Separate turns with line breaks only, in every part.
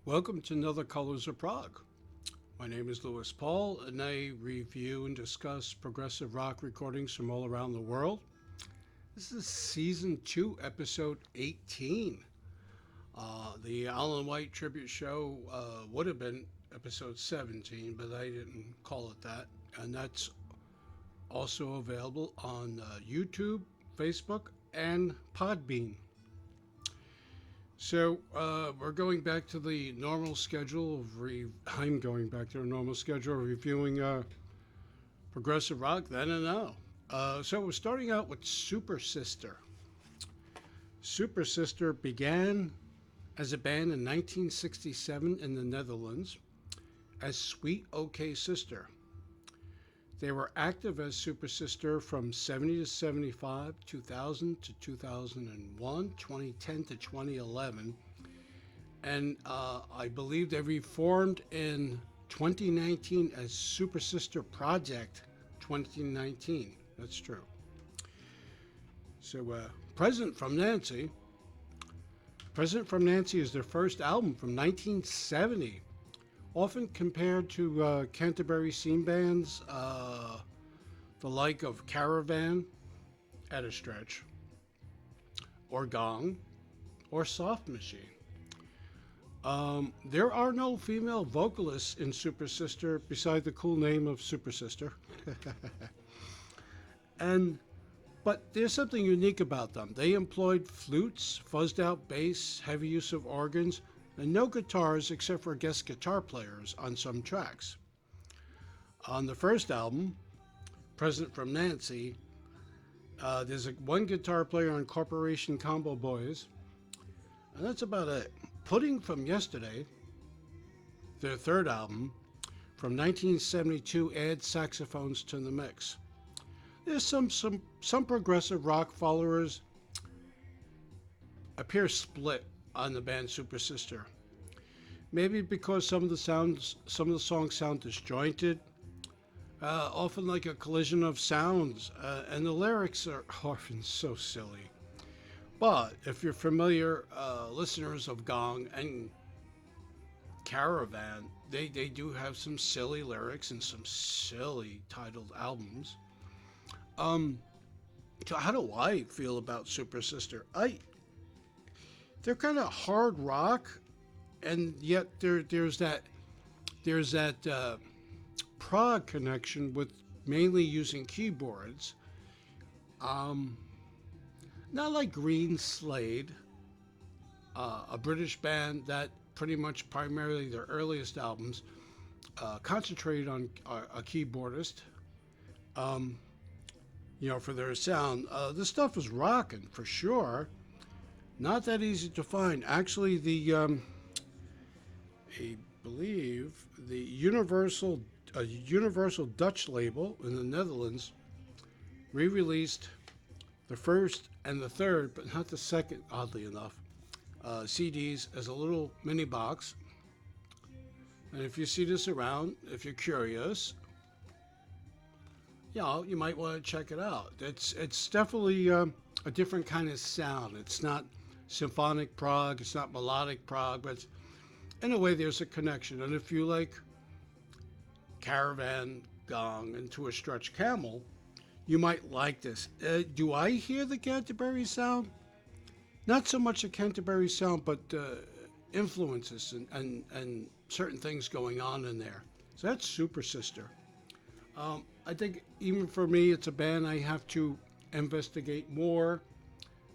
Welcome to another Colors of Prog. My name is Louis Paul, and I review and discuss progressive rock recordings from all around the world. This is Season 2, Episode 18. The Alan White tribute show would have been Episode 17, but I didn't call it that. And that's also available on YouTube, Facebook, and Podbean. So we're going back to the normal schedule of I'm going back to the normal schedule of reviewing progressive rock then and now. So we're starting out with Supersister. Supersister began as a band in 1967 in the Netherlands as Sweet OK Sister. They were active as Supersister from 70 to 75, 2000 to 2001, 2010 to 2011. And I believe they reformed in 2019 as Supersister Project 2019. That's true. So Present from Nancy. Present from Nancy is their first album from 1970. Often compared to Canterbury scene bands, the like of Caravan at a stretch, or Gong, or Soft Machine. There are no female vocalists in Supersister beside the cool name of Supersister. But there's something unique about them. They employed flutes, fuzzed out bass, heavy use of organs, and no guitars except for guest guitar players on some tracks. On the first album, Present from Nancy, there's one guitar player on Corporation Combo Boys, and that's about it. Pudding from Yesterday, their third album, from 1972, adds saxophones to the mix. There's some progressive rock followers appear split on the band Supersister. Maybe because some of the songs sound disjointed, often like a collision of sounds, and the lyrics are often so silly. But if you're familiar listeners of Gong and Caravan, they do have some silly lyrics and some silly titled albums. So how do I feel about Supersister? They're kind of hard rock, and yet there's that prog connection with mainly using keyboards. Not like Green Slade, a British band that pretty much primarily their earliest albums concentrated on a keyboardist. For their sound. This stuff is rocking for sure. Not that easy to find. Actually, I believe the Universal Dutch label in the Netherlands re-released the first and the third, but not the second, oddly enough, CDs as a little mini box. And if you see this around, if you're curious, you might want to check it out. It's definitely a different kind of sound. It's not symphonic prog, it's not melodic prog, but in a way there's a connection. And if you like Caravan, Gong, and to a stretch Camel, you might like this. Do I hear the Canterbury sound? Not so much the Canterbury sound, but influences and certain things going on in there. So that's Supersister. I think even for me, it's a band I have to investigate more,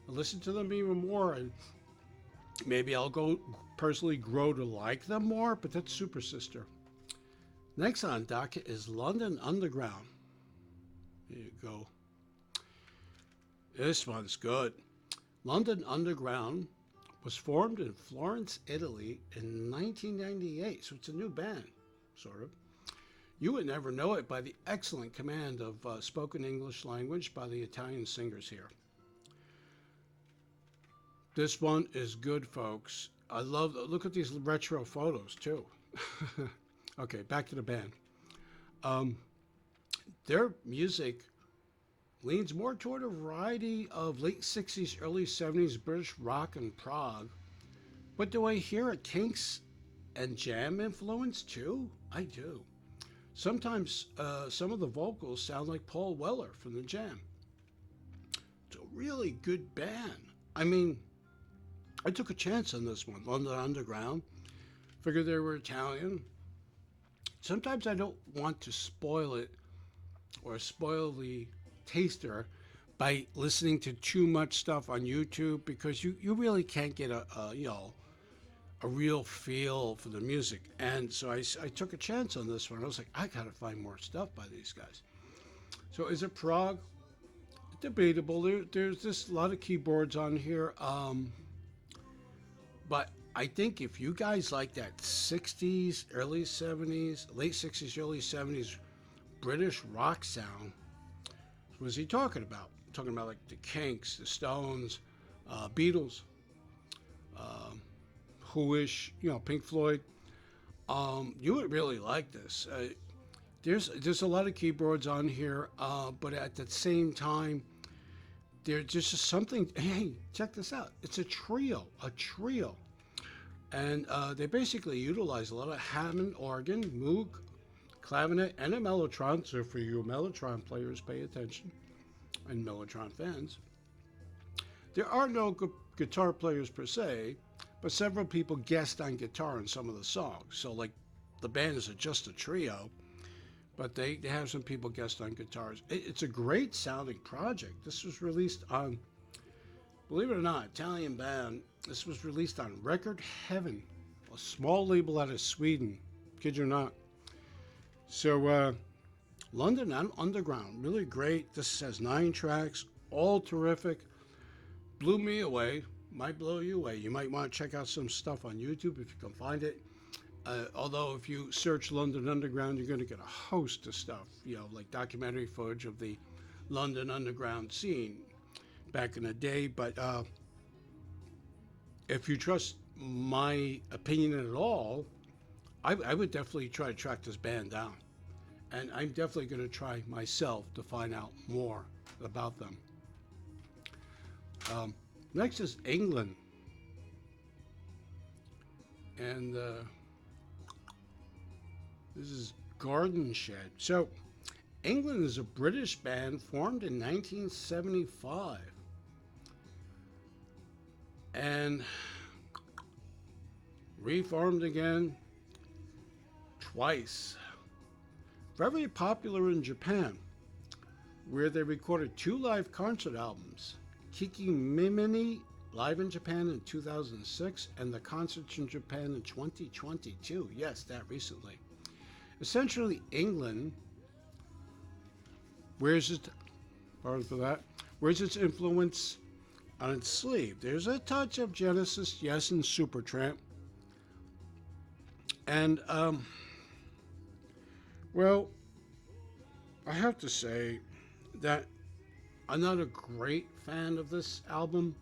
listen to them even more, and maybe I'll go personally grow to like them more, but that's Supersister. Next on docket is London Underground. There you go. This one's good. London Underground was formed in Florence, Italy in 1998, so it's a new band, sort of. You would never know it by the excellent command of spoken English language by the Italian singers here. This one is good, folks. Look at these retro photos, too. Okay, back to the band. Their music leans more toward a variety of late 60s, early 70s British rock and prog. But do I hear a Kinks and jam influence too? I do. Sometimes some of the vocals sound like Paul Weller from the Jam. It's a really good band. I mean, I took a chance on this one, London Underground. Figured they were Italian. Sometimes I don't want to spoil it or spoil the taster by listening to too much stuff on YouTube because you really can't get a real feel for the music. And so I took a chance on this one. I was like, I gotta find more stuff by these guys. So is it Prog? Debatable. There's just a lot of keyboards on here. But I think if you guys like that 60s, early 70s, late 60s, early 70s British rock sound, what was he talking about? Talking about like the Kinks, the Stones, Beatles, Who-ish, Pink Floyd. You would really like this. There's a lot of keyboards on here, but at the same time, there's just something. Hey, check this out. It's a trio. And they basically utilize a lot of Hammond organ, Moog, clavinet, and a mellotron. So for you mellotron players, pay attention, and mellotron fans. There are no guitar players per se, but several people guest on guitar in some of the songs. So like the band is just a trio, but they have some people guest on guitars. It's a great sounding project. This was released on, believe it or not, Italian band. This was released on Record Heaven, a small label out of Sweden. Kid you not. So London Underground, really great. This has 9 tracks, all terrific. Blew me away. Might blow you away. You might want to check out some stuff on YouTube if you can find it. Although if you search London Underground, you're going to get a host of stuff, like documentary footage of the London Underground scene back in the day. But if you trust my opinion at all, I would definitely try to track this band down. And I'm definitely going to try myself to find out more about them. Next is England. And this is Garden Shed. So, England is a British band formed in 1975. And reformed again twice. Very popular in Japan, where they recorded 2 live concert albums. Kiki Mimini live in Japan in 2006 and the concerts in Japan in 2022. Yes, that recently. Essentially, England, where's its influence on its sleeve? There's a touch of Genesis, yes, and Supertramp. And, well, I have to say that I'm not a great fan of this album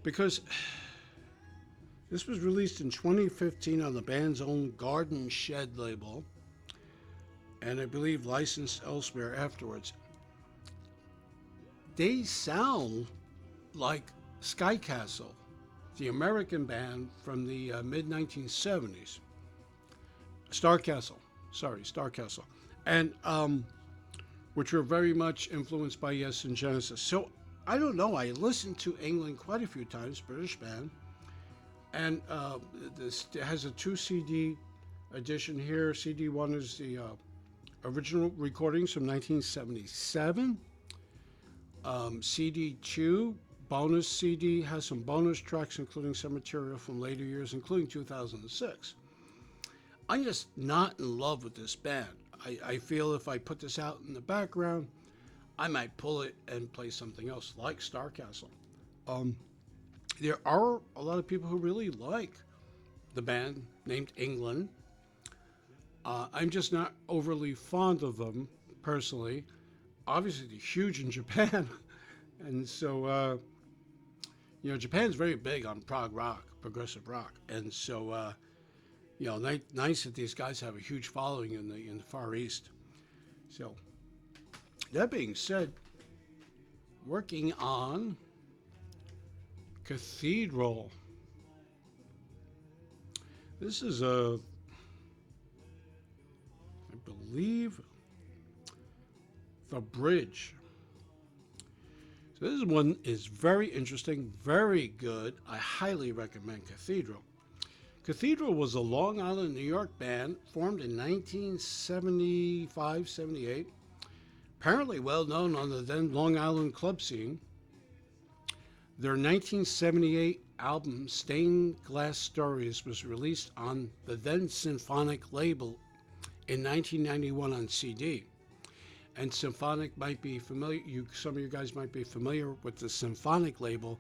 because this was released in 2015 on the band's own Garden Shed label, and I believe licensed elsewhere afterwards. They sound like Sky Castle, the American band from the mid-1970s. Star Castle, and which were very much influenced by Yes and Genesis. So I don't know. I listened to England quite a few times, British band. And this has a 2 CD edition here. CD 1 is the original recordings from 1977. CD 2, bonus CD, has some bonus tracks, including some material from later years, including 2006. I'm just not in love with this band. I feel if I put this out in the background, I might pull it and play something else, like Star Castle. There are a lot of people who really like the band named England. I'm just not overly fond of them, personally. Obviously, they're huge in Japan. And so, Japan's very big on prog rock, progressive rock. And so, nice that these guys have a huge following in the Far East. So, that being said, working on Cathedral. This is I believe, the bridge. So this one is very interesting, very good. I highly recommend Cathedral. Cathedral was a Long Island, New York band formed in 1975, 78. Apparently well known on the then Long Island club scene. Their 1978 album, Stained Glass Stories, was released on the then Symphonic label in 1991 on CD. And Symphonic might be familiar, some of you guys might be familiar with the Symphonic label.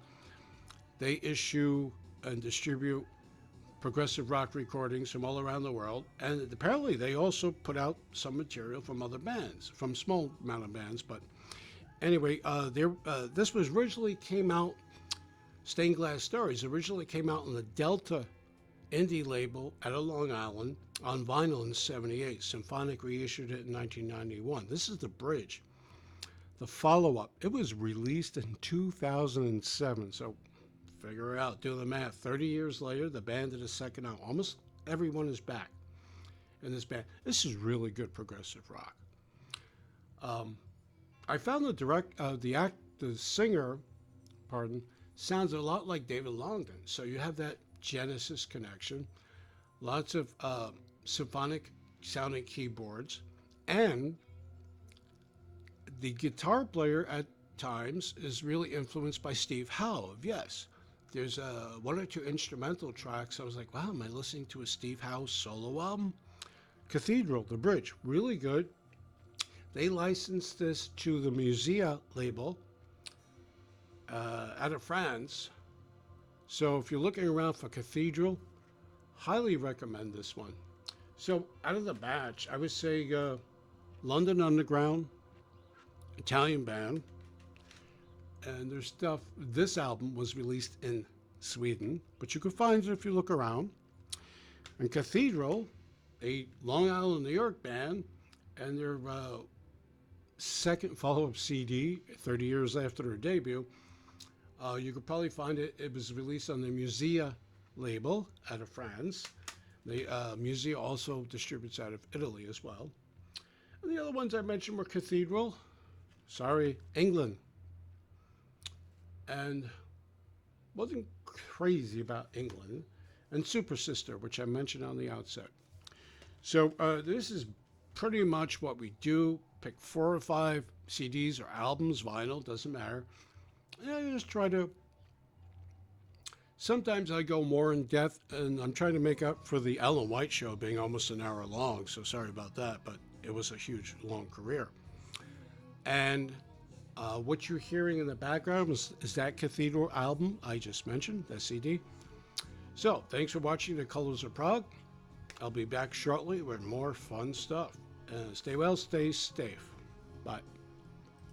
They issue and distribute progressive rock recordings from all around the world. And apparently they also put out some material from other bands, from small amount of bands. But anyway, this was originally came out, Stained Glass Stories originally came out on the Delta indie label out of Long Island on vinyl in 78. Symphonic reissued it in 1991. This is the bridge. The follow-up, it was released in 2007. So figure it out, do the math. 30 years later, the band did a second album. Almost everyone is back in this band. This is really good progressive rock. I found the singer, sounds a lot like David Longdon. So you have that Genesis connection, lots of symphonic sounding keyboards, and the guitar player at times is really influenced by Steve Howe of Yes. There's one or two instrumental tracks. I was like, wow, am I listening to a Steve Howe solo album? Cathedral, the bridge, really good. They licensed this to the Musea label out of France. So if you're looking around for Cathedral, highly recommend this one. So out of the batch, I would say London Underground, Italian band, and their stuff. This album was released in Sweden, but you can find it if you look around. And Cathedral, a Long Island, New York band, and their second follow-up CD, 30 years after their debut. You could probably find it. It was released on the Musea label out of France. The Musea also distributes out of Italy as well. And the other ones I mentioned were Cathedral, England. And wasn't crazy about England, and Supersister, which I mentioned on the outset. So this is pretty much what we do. Pick 4 or 5 CDs or albums, vinyl, doesn't matter. And I just try to, sometimes I go more in depth, and I'm trying to make up for the Ellen White show being almost an hour long, so sorry about that, but it was a huge, long career. And what you're hearing in the background is that Cathedral album I just mentioned, that CD. So, thanks for watching The Colors of Prog. I'll be back shortly with more fun stuff. Stay well, stay safe. Bye.